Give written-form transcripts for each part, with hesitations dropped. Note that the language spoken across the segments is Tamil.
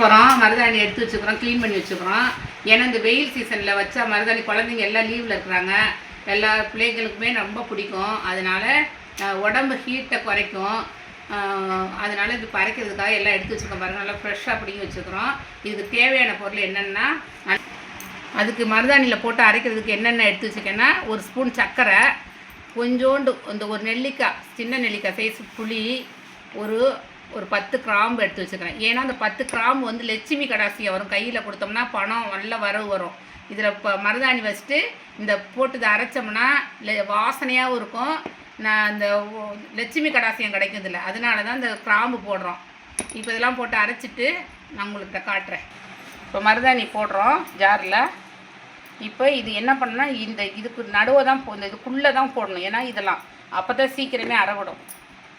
போகிறோம். மருதாணி எடுத்து வச்சுக்கிறோம், க்ளீன் பண்ணி வச்சுக்கிறோம். ஏன்னா இந்த வெயில் சீசனில் வச்சா மருதாணி குழந்தைங்க எல்லாம் லீவில் இருக்கிறாங்க, எல்லா பிள்ளைங்களுக்குமே ரொம்ப பிடிக்கும். அதனால் உடம்பு ஹீட்டை குறைக்கும். அதனால் இது பறைக்கிறதுக்காக எல்லாம் எடுத்து வச்சுருக்கோம் பாருங்கள். நல்லா ஃப்ரெஷ்ஷாக பிடிங்கி வச்சுக்கிறோம். இதுக்கு தேவையான பொருள் என்னென்னா, அதுக்கு மருதாணியில் போட்டு அரைக்கிறதுக்கு என்னென்ன எடுத்து வச்சுருக்கேன்னா, ஒரு ஸ்பூன் சர்க்கரை, கொஞ்சோண்டு இந்த ஒரு நெல்லிக்காய், சின்ன நெல்லிக்காய் சைஸ் புளி, ஒரு 10 கிராம்பு எடுத்து வச்சுக்கிறேன். ஏன்னா அந்த 10 கிராம்பு வந்து லட்சுமி கடாசியை வரும், கையில் கொடுத்தோம்னா பணம் நல்ல வரவு வரும். இதில் இப்போ மருதாணி வச்சுட்டு இந்த போட்டு இதை அரைச்சோம்னா வாசனையாகவும் இருக்கும். நான் இந்த லட்சுமி கடாசியம் கிடைக்கிறதில்ல, அதனால தான் இந்த கிராம்பு போடுறோம். இப்போ இதெல்லாம் போட்டு அரைச்சிட்டு நான் உங்கள்கிட்ட காட்டுறேன். இப்போ மருதாணி போடுறோம் ஜாரில். இப்போ இது என்ன பண்ணணும்னா, இதுக்கு நடுவை தான் இந்த இதுக்குள்ளே தான் போடணும். ஏன்னா இதெல்லாம் அப்போ தான் சீக்கிரமே அரைவிடும்.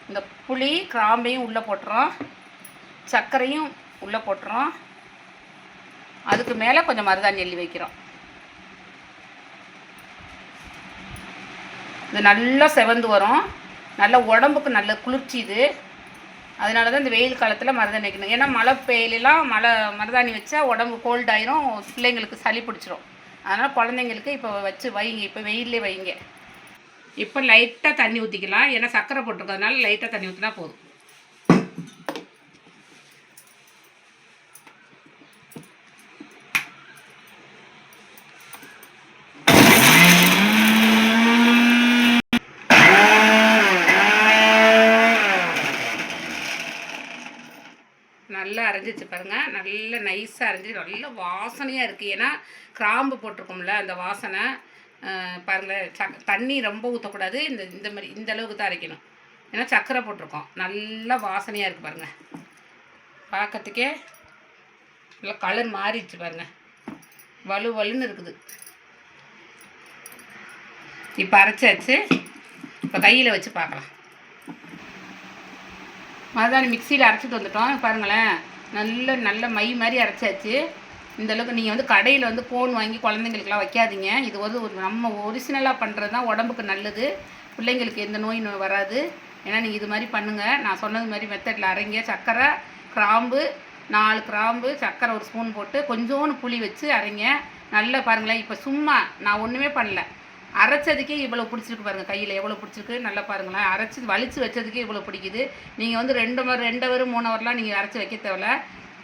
இந்த புளி கிராம்பையும் உள்ளே போட்டுறோம், சர்க்கரையும் உள்ளே போட்டுறோம். அதுக்கு மேலே கொஞ்சம் மருதாணி எள்ளி வைக்கிறோம். இது நல்லா செவந்து வரும், நல்ல உடம்புக்கு நல்ல குளிர்ச்சி இது. அதனால தான் இந்த வெயில் காலத்தில் மருதாணி வைக்கணும். ஏன்னா மழை பெய்யலாம், மருதாணி வச்சா உடம்பு கோல்ட் ஆயிரும், பிள்ளைங்களுக்கு சளி பிடிச்சிரும். அதனால் குழந்தைங்களுக்கு இப்போ வச்சு வைங்க, இப்போ வெயிலே வைங்க. இப்போ லைட்டாக தண்ணி ஊற்றிக்கலாம், ஏன்னா சர்க்கரை போட்டிருக்கிறதுனால லைட்டாக தண்ணி ஊற்றினா போதும். நல்லா அரைஞ்சிச்சு பாருங்கள், நல்ல நைஸாக அரைஞ்சி நல்ல வாசனையாக இருக்குது. ஏன்னா கிராம்பு போட்டிருக்கோம்ல, அந்த வாசனை பாருங்கள். தண்ணி ரொம்ப ஊற்றக்கூடாது, இந்த மாதிரி இந்த அளவுக்கு தான் அரைக்கணும். ஏன்னா சர்க்கரை போட்டிருக்கோம், நல்ல வாசனையாக இருக்குது பாருங்கள். பார்க்கறதுக்கே நல்லா கலர் மாறிடுச்சு பாருங்கள், வலுன்னு இருக்குது. இப்போ அரைச்சாச்சு. இப்போ கையில் வச்சு பார்க்கலாம். மருதாணி மிக்சியில் அரைச்சிட்டு வந்துட்டோம் பாருங்களேன். நல்ல மை மாதிரி அரைச்சாச்சு. இந்தளவுக்கு நீங்கள் வந்து கடையில் வந்து கோன் வாங்கி குழந்தைங்களுக்கெல்லாம் வைக்காதீங்க. இது வந்து நம்ம ஒரிஜினலாக பண்ணுறது தான் உடம்புக்கு நல்லது, பிள்ளைங்களுக்கு எந்த நோய் வராது. ஏன்னா நீங்கள் இது மாதிரி பண்ணுங்கள், நான் சொன்னது மாதிரி மெத்தடில் அரைங்க. சர்க்கரை, கிராம்பு 4 கிராம்பு, சர்க்கரை 1 ஸ்பூன் போட்டு கொஞ்சோன்னு புளி வச்சு அரைங்க. நல்லா பாருங்களேன். இப்போ சும்மா நான் ஒன்றுமே பண்ணல, அரைச்சதுக்கே இவ்வளோ பிடிச்சிருக்கு பாருங்கள், கையில் எவ்வளோ பிடிச்சிருக்கு நல்லா பாருங்களேன். அரைச்சி வலிச்சு வச்சதுக்கே இவ்வளோ பிடிக்குது. நீங்கள் வந்து 2 ஹவர் 3 ஹவர்லாம் நீங்கள் அரைச்சி வைக்க தேவையில்ல.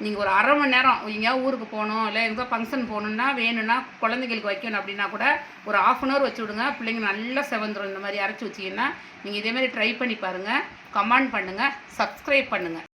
நீங்கள் ஒரு அரை மணி நேரம் எங்கேயாவது ஊருக்கு போகணும், இல்லை எங்கே ஃபங்க்ஷன் போகணுன்னா, வேணும்னா குழந்தைங்களுக்கு வைக்கணும் அப்படின்னா கூட ஒரு 1/2 ஹவர் வச்சு விடுங்க, பிள்ளைங்க நல்லா செவந்துடும். இந்த மாதிரி அரைச்சி வச்சிங்கன்னா நீங்கள் இதேமாதிரி ட்ரை பண்ணி பாருங்கள், கமெண்ட் பண்ணுங்கள், சப்ஸ்கிரைப் பண்ணுங்கள்.